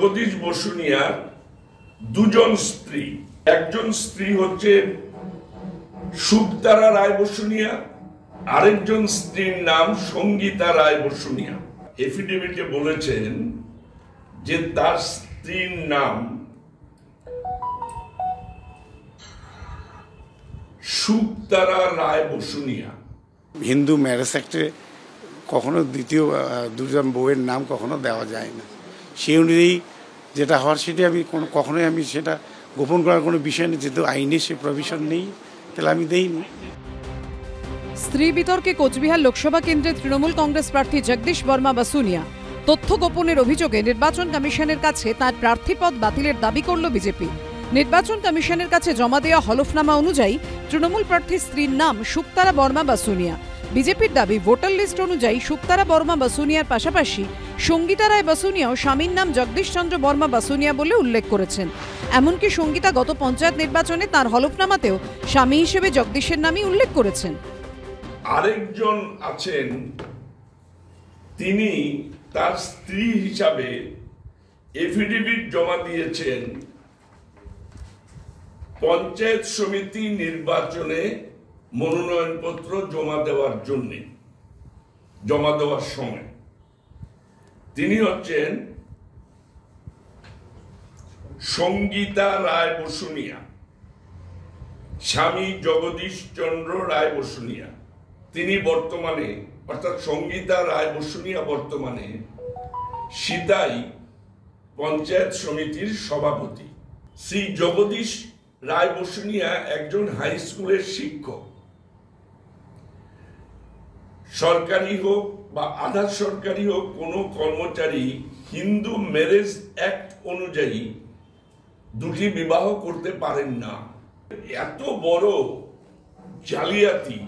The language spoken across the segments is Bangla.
জগদীশ বসুনিয়ার দুজন স্ত্রী, একজন স্ত্রী হচ্ছে শুকতারা রায় বসুনিয়া, আরেকজন স্ত্রীর নাম সঙ্গীতা রায় বসুনিয়া। এফিডেভিটে বলেছেন যে তার স্ত্রীর নাম শুকতারা রায় বসুনিয়া। হিন্দু ম্যারেজ অ্যাক্টে কখনো দ্বিতীয় দুজন বউয়ের নাম কখনো দেওয়া যায় না। সেই অনুযায়ী যেটা হওয়ার সেটা আমি কখনোই আমি সেটা গোপন করার কোনো বিষয় নেই, যেহেতু আইনে সে প্রভিশন নেই, তাহলে আমি দেইনি। স্ত্রী বিতর্কে কোচবিহার লোকসভা কেন্দ্রে তৃণমূল কংগ্রেস প্রার্থী জগদীশ বর্মা বসুনিয়া তথ্য গোপনের অভিযোগে নির্বাচন কমিশনের কাছে তার প্রার্থীপদ বাতিলের দাবি করল বিজেপি। নির্বাচন কমিশনের কাছে জমা দেওয়া হলফনামা অনুযায়ী তৃণমূল প্রার্থীর স্ত্রীর নাম শুকতারা বর্মা বসুনিয়া। বিজেপির দাবি, ভোটার লিস্ট অনুযায়ী শুকতারা বর্মা বসুনিয়ার পাশাপাশি সঙ্গীতা রায় বসুনিয়াও স্বামীর নাম জগদীশ চন্দ্র বর্মা বসুনিয়া বলে উল্লেখ করেছেন। এমনকি সঙ্গীতা গত পঞ্চায়েত নির্বাচনে তার হলফনামাতেও স্বামী হিসেবে জগদীশের নামই উল্লেখ করেছেন। আরেকজন আছেন, তিনি তার স্ত্রী হিসাবে এফিডেভিট জমা দিয়েছেন পঞ্চায়েত সমিতি নির্বাচনে মনোনয়নপত্র জমা দেওয়ার সময়। তিনি হচ্ছেন সঙ্গীতা রায় বসুনিয়া, স্বামী জগদীশ চন্দ্র রায় বসুনিয়া। তিনি বর্তমানে, অর্থাৎ সঙ্গীতা রায় বসুনিয়া বর্তমানে সিতাই পঞ্চায়েত সমিতির সভাপতি। শ্রী জগদীশ রায় বসুনিয়া একজন হাই স্কুলের শিক্ষক। সরকারি হোক বা আধা সরকারি হোক, কোনো কর্মচারী হিন্দু ম্যারেজ অ্যাক্ট অনুযায়ী দুটি বিবাহ করতে পারেন না। এত বড় জালিয়াতি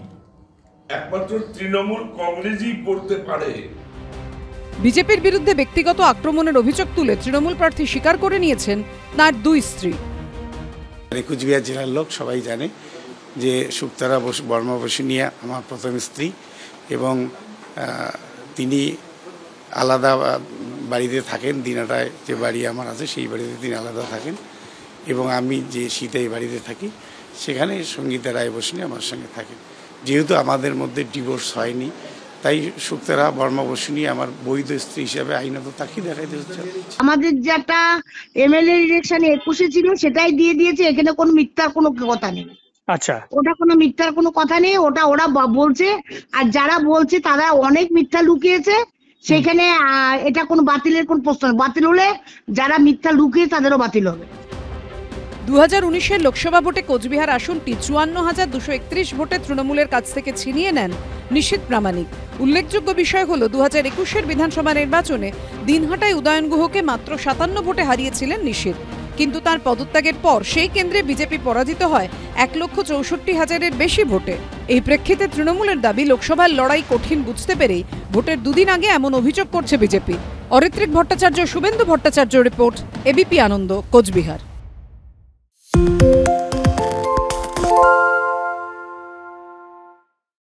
একমাত্র তৃণমূল কংগ্রেসই করতে পারে। বিজেপির বিরুদ্ধে ব্যক্তিগত আক্রমণের অভিযোগ তুলে তৃণমূল প্রার্থী স্বীকার করে নিয়েছেন তার দুই স্ত্রী। কুচবিহার জেলার লোক সবাই জানে যে শুকতারা বর্মা বসুনিয়া আমার প্রথম স্ত্রী, এবং তিনি আলাদা বাড়িতে থাকেন। দিনাটায় যে বাড়ি আমার আছে সেই বাড়িতে তিনি আলাদা থাকেন, এবং আমি যে সিতাই বাড়িতে থাকি সেখানে সঙ্গীতা রায় বসুনিয়া আমার সঙ্গে থাকেন। যেহেতু আমাদের মধ্যে ডিভোর্স হয়নি, তাই শুকতারা বর্মা বসুনিয়া আমার বৈধ স্ত্রী হিসাবে আইনত তাকেই দেখাইতে হচ্ছে। আমাদের যেটা এমএলএ ইলেকশনে 21-এ ছিল সেটাই দিয়ে দিয়েছে, এখানে কোনো মিথ্যার কোনো কথা নেই। আচ্ছা, ওটা কোনো মিথ্যার কোনো কথা নেই, ওটা ওরা বলছে। আর যারা বলছে তারা অনেক মিথ্যা লুকিয়েছে সেখানে। এটা কোনো বাতিলের কোন প্রশ্ন, বাতিল হলে যারা মিথ্যা লুকিয়ে তাদেরও বাতিল হবে। 2019-এর লোকসভা ভোটে কোচবিহার আসনটি 54,231 ভোটে তৃণমূলের কাছ থেকে ছিনিয়ে নেন নিশীথ প্রামাণিক। উল্লেখযোগ্য বিষয় হল 2021-এর বিধানসভা নির্বাচনে দিনহাটায় উদয়ন গুহকে মাত্র 57 ভোটে হারিয়েছিলেন নিশীথ। কিন্তু তার পদত্যাগের পর সেই কেন্দ্রে বিজেপি পরাজিত হয় 1,64,000-এর বেশি ভোটে। এই প্রেক্ষিতে তৃণমূলের দাবি, লোকসভার লড়াই কঠিন বুঝতে পেরেই ভোটের দুদিন আগে এমন অভিযোগ করছে BJP. Aritrik Bhattacharya, Suvendu Bhattacharya report, ABP Ananda, Cooch Behar.